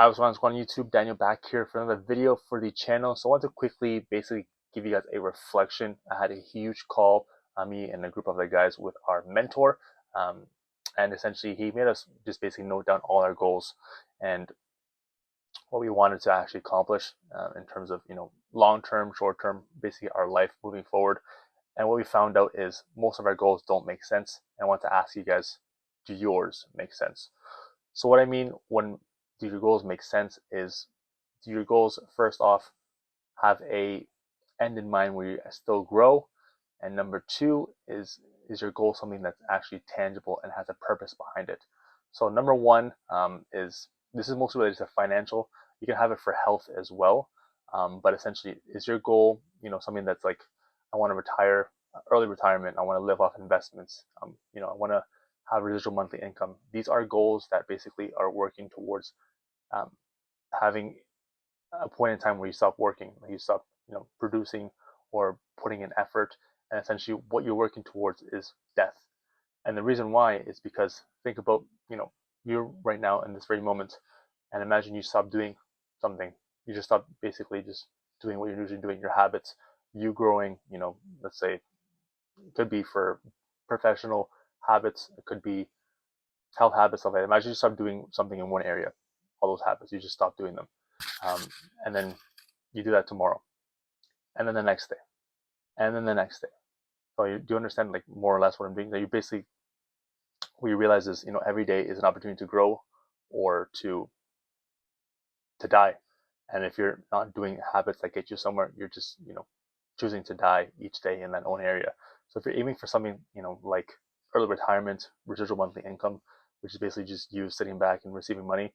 Hi, what's going on YouTube? Daniel back here for another video for the channel. So I want to quickly basically give you guys a reflection. I had a huge call on me and a group of other guys with our mentor. Um, and essentially he made us just basically note down all our goals and what we wanted to actually accomplish in terms of, long term, short term, basically our life moving forward. And what we found out is most of our goals don't make sense. And I want to ask you guys, do yours make sense? So what I mean when do your goals make sense is, do your goals first off have a end in mind where you still grow? And number two is your goal something that's actually tangible and has a purpose behind it? So number one is, this is mostly related to financial. You can have it for health as well. But essentially, is your goal, something that's like, I want to retire, early retirement. I want to live off investments. I want to have residual monthly income. These are goals that basically are working towards um, having a point in time where you stop working, you stop, producing or putting in effort, and essentially what you're working towards is death. And the reason why is because think about, you're right now in this very moment, and imagine you stop doing something. You just stop basically just doing what you're usually doing, your habits, you growing, let's say it could be for professional habits, it could be health habits, stuff like that. Imagine you stop doing something in one area, all those habits, you just stop doing them. Um, and then you do that tomorrow, and then the next day, and then the next day. So do you understand like more or less what I'm doing? That you basically, what you realize is, every day is an opportunity to grow or to die. And if you're not doing habits that get you somewhere, you're just, choosing to die each day in that own area. So if you're aiming for something, like early retirement, residual monthly income, which is basically just you sitting back and receiving money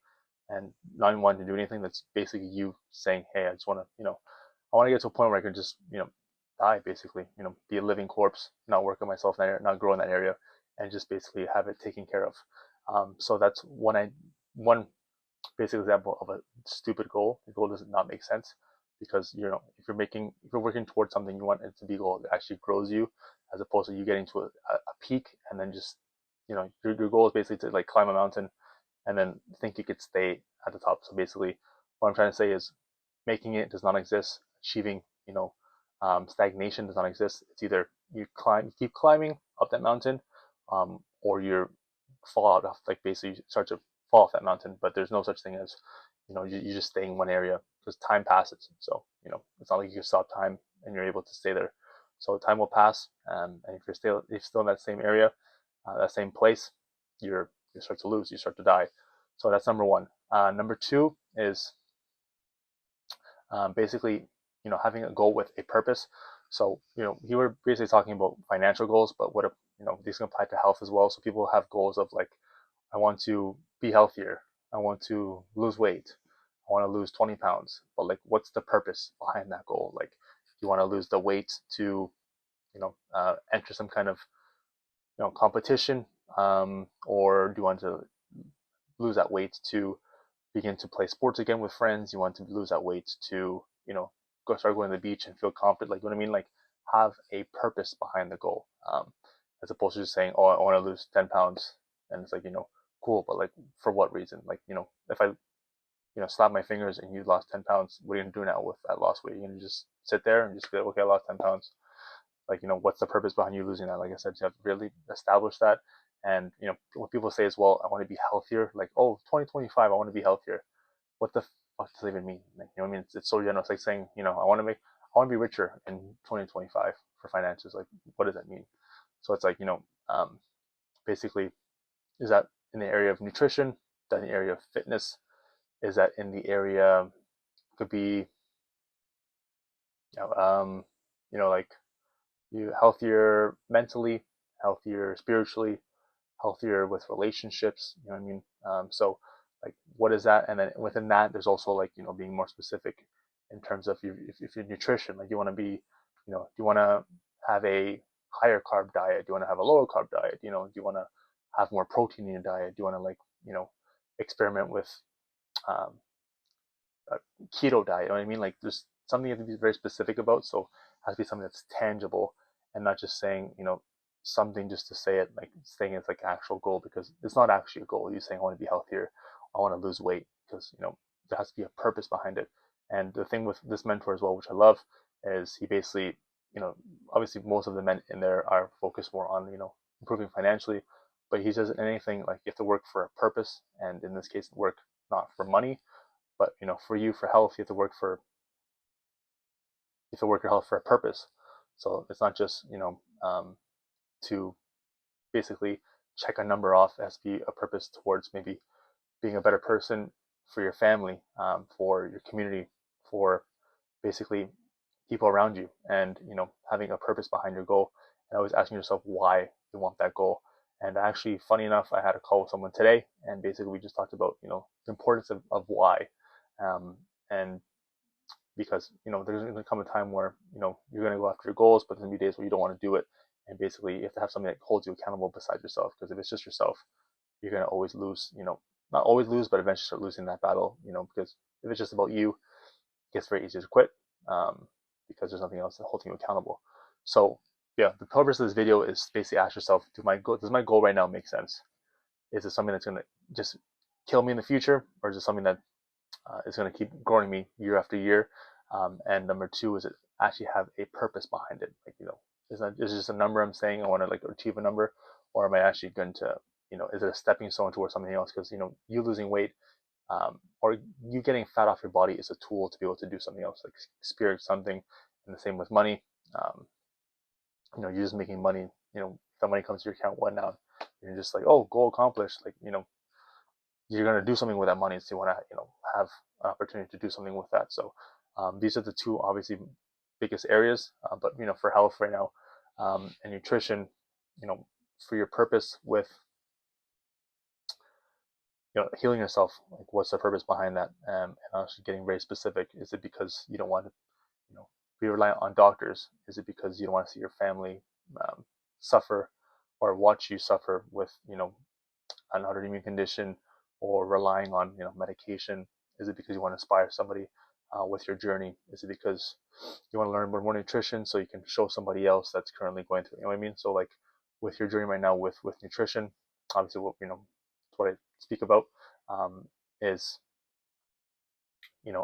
and not wanting to do anything, that's basically you saying, hey, I just want to, I want to get to a point where I can just, die basically, be a living corpse, not work on myself in that area, not grow in that area, and just basically have it taken care of. So that's one basic example of a stupid goal. The goal does not make sense because, if you're working towards something, you want it to be a goal that actually grows you, as opposed to you getting to a peak and then just, your goal is basically to like climb a mountain and then think you could stay at the top. So basically, what I'm trying to say is, making it does not exist. Achieving, stagnation does not exist. It's either you keep climbing up that mountain, or you fall out of, like basically you start to fall off that mountain. But there's no such thing as, you just stay in one area because time passes. So it's not like you can stop time and you're able to stay there. So time will pass, and if you're still in that same area, that same place, you start to lose, you start to die. So that's number one. Number two is basically, having a goal with a purpose. So, you were basically talking about financial goals, but what if, these can apply to health as well. So people have goals of like, I want to be healthier. I want to lose weight. I want to lose 20 pounds. But like, what's the purpose behind that goal? Like, you want to lose the weight to, enter some kind of, competition, or do you want to lose that weight to begin to play sports again with friends? You want to lose that weight to, start going to the beach and feel confident. Like, you know what I mean? Like, have a purpose behind the goal, as opposed to just saying, oh, I want to lose 10 pounds. And it's like, cool, but like, for what reason? Like, if I, slap my fingers and you lost 10 pounds, what are you going to do now with that lost weight? You're going to just sit there and just be like, okay, I lost 10 pounds. Like, what's the purpose behind you losing that? Like I said, you have to really establish that. And, what people say is, well, I want to be healthier. Like, oh, 2025, I want to be healthier. What the fuck does that even mean? Like, what I mean? It's so general. It's like saying, I want to be richer in 2025 for finances. Like, what does that mean? So it's like, basically, is that in the area of nutrition? Is that in the area of fitness? Is that in the area, could be, like, you healthier mentally, healthier spiritually, healthier with relationships. You know what I mean? So like, what is that? And then within that, there's also like, being more specific in terms of if your nutrition. Like, you want to be, do you want to have a higher carb diet? Do you want to have a lower carb diet? Do you want to have more protein in your diet? Do you want to, like, experiment with um, a keto diet? You know what I mean? Like, there's something you have to be very specific about. So it has to be something that's tangible and not just saying, something just to say it, like saying it's like actual goal, because it's not actually a goal. You're saying, I want to be healthier, I want to lose weight, because, there has to be a purpose behind it. And the thing with this mentor as well, which I love, is he basically, obviously most of the men in there are focused more on, improving financially, but he says anything like you have to work for a purpose, and in this case, work not for money, but for you, for health, you have to work your health for a purpose. So it's not just to basically check a number off. It has to be a purpose towards maybe being a better person for your family, for your community, for basically people around you, and having a purpose behind your goal, and always asking yourself why you want that goal. And actually, funny enough, I had a call with someone today, and basically we just talked about the importance of why, and because there's going to come a time where you're going to go after your goals, but there's going to be days where you don't want to do it, and basically you have to have something that holds you accountable besides yourself. Because if it's just yourself, you're going to always lose. Not always lose, but eventually start losing that battle. Because if it's just about you, it gets very easy to quit, because there's nothing else holding you accountable. So yeah, the purpose of this video is basically ask yourself, does my goal right now make sense? Is it something that's going to just kill me in the future, or is it something that is going to keep growing me year after year? And number two, is it actually have a purpose behind it? Like, is it just a number I'm saying I want to like achieve a number, or am I actually going to, is it a stepping stone towards something else? Because you losing weight, or you getting fat off your body is a tool to be able to do something else, like experience something. And the same with money. You're just making money. The money comes to your account, what now? You're just like, oh, goal accomplished. Like, you're going to do something with that money, so you want to have an opportunity to do something with that. So these are the two obviously biggest areas, but for health right now, and nutrition, for your purpose with healing yourself, like what's the purpose behind that? And actually getting very specific. Is it because you don't want to be reliant on doctors? Is it because you don't want to see your family suffer, or watch you suffer with an autoimmune condition, or relying on medication? Is it because you want to inspire somebody with your journey? Is it because you want to learn more nutrition so you can show somebody else that's currently going through? You know what I mean? So like with your journey right now with nutrition, obviously what I speak about is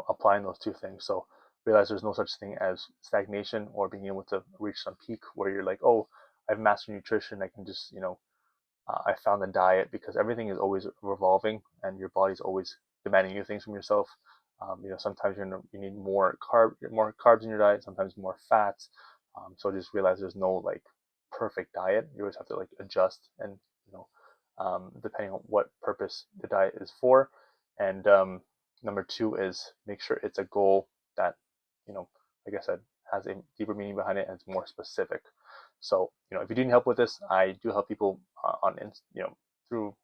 applying those two things. So realize there's no such thing as stagnation or being able to reach some peak where you're like, oh, I've mastered nutrition, I can just I found the diet, because everything is always revolving and your body's always demanding new things from yourself. Sometimes you need more carbs in your diet, sometimes more fats. So just realize there's no like perfect diet. You always have to like adjust, and depending on what purpose the diet is for. And number two is make sure it's a goal that like I said, has a deeper meaning behind it and it's more specific. So, if you need help with this, I do help people through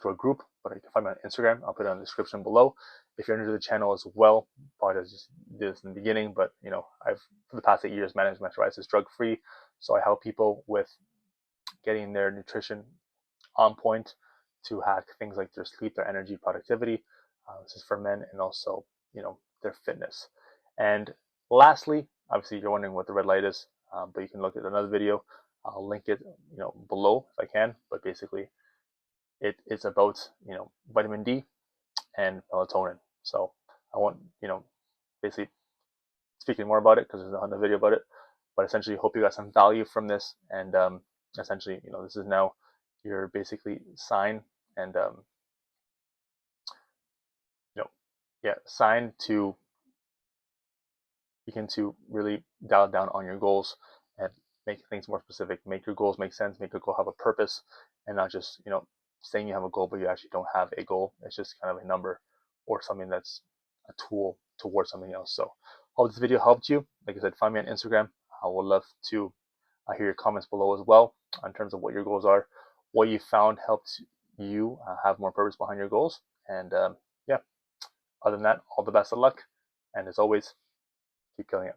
a group, but you can find me on Instagram. I'll put it in the description below. If you're new to the channel as well, probably just did this in the beginning, but I've for the past 8 years managed my psoriasis drug-free. So I help people with getting their nutrition on point to hack things like their sleep, their energy, productivity. This is for men, and also their fitness. And lastly, obviously you're wondering what the red light is, but you can look at another video. I'll link it below if I can. But basically, it's about vitamin D and melatonin. So I won't basically speaking more about it because there's another video about it. But essentially, hope you got some value from this. And essentially, this is now your basically sign and sign to begin to really dial down on your goals and make things more specific. Make your goals make sense. Make your goal have a purpose, and not just saying you have a goal but you actually don't have a goal. It's just kind of a number or something that's a tool towards something else. So hope this video helped you. Like I said, find me on Instagram. I would love to hear your comments below as well in terms of what your goals are, what you found helped you have more purpose behind your goals. And yeah, other than that, all the best of luck, and as always, keep killing it.